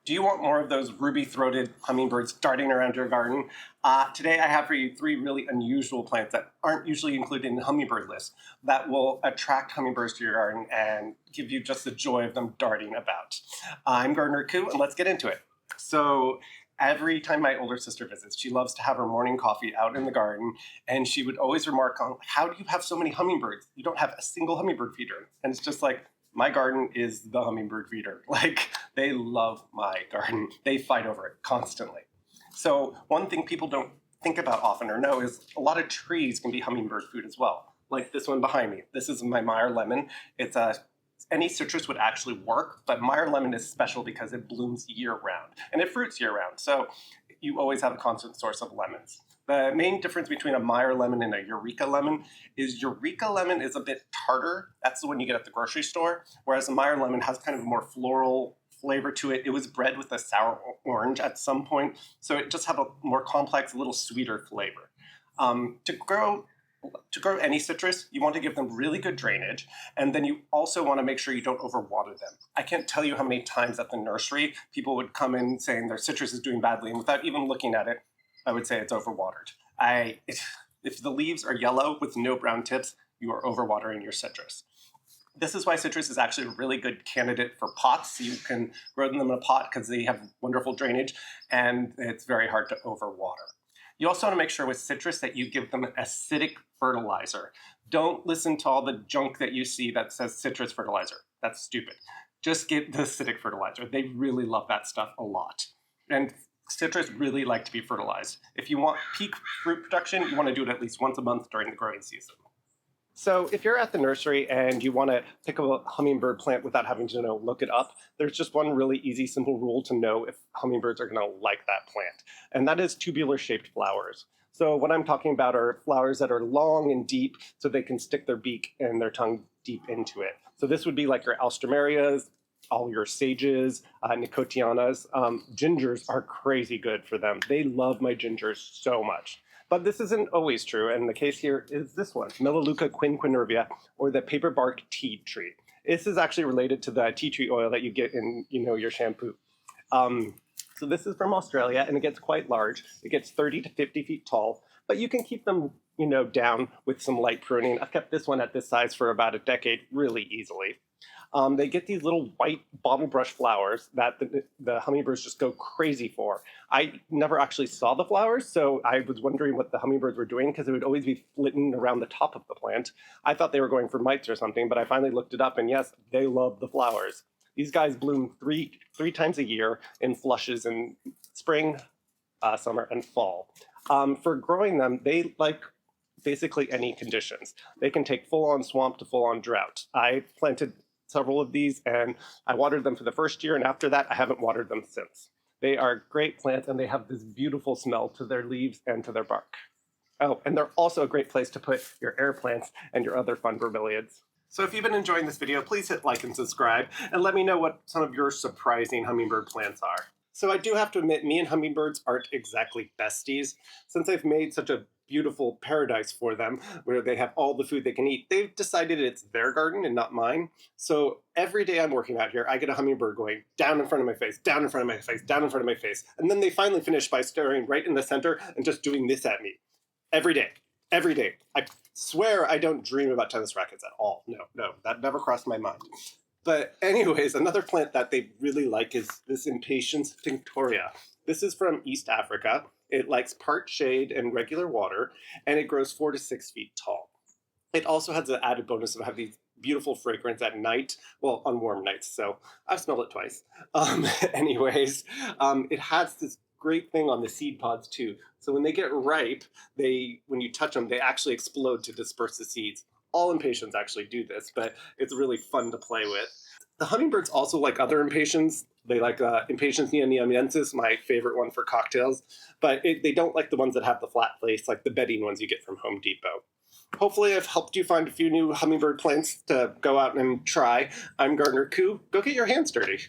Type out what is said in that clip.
Do you want more of those ruby-throated hummingbirds darting around your garden? Today I have for you three really unusual plants that aren't usually included in the hummingbird list that will attract hummingbirds to your garden and give you just the joy of them darting about. I'm Gardener Koo, and let's get into it. So every time my older sister visits, she loves to have her morning coffee out in the garden, and she would always remark on, how do you have so many hummingbirds? You don't have a single hummingbird feeder. And it's just like, my garden is the hummingbird feeder. Like, they love my garden. They fight over it constantly. So one thing people don't think about often or know is a lot of trees can be hummingbird food as well. Like this one behind me. This is my Meyer lemon. It's any citrus would actually work, but Meyer lemon is special because it blooms year-round, and it fruits year-round. So you always have a constant source of lemons. The main difference between a Meyer lemon and a Eureka lemon is Eureka lemon is a bit tartar. That's the one you get at the grocery store, whereas a Meyer lemon has kind of a more floral flavor to it. It was bred with a sour orange at some point, so it just have a more complex, a little sweeter flavor. To grow any citrus, you want to give them really good drainage, and then you also want to make sure you don't overwater them. I can't tell you how many times at the nursery people would come in saying their citrus is doing badly, and without even looking at it, I would say it's overwatered. If the leaves are yellow with no brown tips, you are overwatering your citrus. This is why citrus is actually a really good candidate for pots. You can grow them in a pot because they have wonderful drainage, and it's very hard to overwater. You also want to make sure with citrus that you give them an acidic fertilizer. Don't listen to all the junk that you see that says citrus fertilizer. That's stupid. Just get the acidic fertilizer. They really love that stuff a lot. And citrus really like to be fertilized. If you want peak fruit production, you want to do it at least once a month during the growing season. So if you're at the nursery and you want to pick up a hummingbird plant without having to look it up, there's just one really easy, simple rule to know if hummingbirds are going to like that plant, and that is tubular-shaped flowers. So what I'm talking about are flowers that are long and deep so they can stick their beak and their tongue deep into it. So this would be like your alströmerias, all your sages, nicotianas. Gingers are crazy good for them. They love my gingers so much. But this isn't always true, and the case here is this one, Melaleuca quinquenervia, or the paperbark tea tree. This is actually related to the tea tree oil that you get in, your shampoo. So this is from Australia, and it gets quite large. It gets 30 to 50 feet tall, but you can keep them, down with some light pruning. I've kept this one at this size for about a decade really easily. They get these little white bottlebrush flowers that the hummingbirds just go crazy for. I never actually saw the flowers, so I was wondering what the hummingbirds were doing because it would always be flitting around the top of the plant. I thought they were going for mites or something, but I finally looked it up, and yes, they love the flowers. These guys bloom three times a year in flushes in spring, summer, and fall. For growing them, they like basically any conditions. They can take full-on swamp to full-on drought. I planted several of these, and I watered them for the first year, and after that, I haven't watered them since. They are great plants, and they have this beautiful smell to their leaves and to their bark. Oh, and they're also a great place to put your air plants and your other fun bromeliads. So if you've been enjoying this video, please hit like and subscribe, and let me know what some of your surprising hummingbird plants are. So I do have to admit, me and hummingbirds aren't exactly besties. Since I've made such a beautiful paradise for them where they have all the food they can eat, they've decided it's their garden and not mine. So every day I'm working out here, I get a hummingbird going down in front of my face, down in front of my face, down in front of my face. And then they finally finish by staring right in the center and just doing this at me. Every day. Every day. I swear I don't dream about tennis rackets at all. No, that never crossed my mind. But anyways, another plant that they really like is this Impatiens tinctoria. This is from East Africa. It likes part shade and regular water, and it grows 4 to 6 feet tall. It also has the added bonus of having these beautiful fragrance at night, well, on warm nights, so I've smelled it twice. It has this great thing on the seed pods too. So when they get ripe, when you touch them, they actually explode to disperse the seeds. All impatiens actually do this, but it's really fun to play with. The hummingbirds also like other impatiens. They like Impatiens neoniemensis, my favorite one for cocktails, but they don't like the ones that have the flat face, like the bedding ones you get from Home Depot. Hopefully I've helped you find a few new hummingbird plants to go out and try. I'm Gardener Koo. Go get your hands dirty.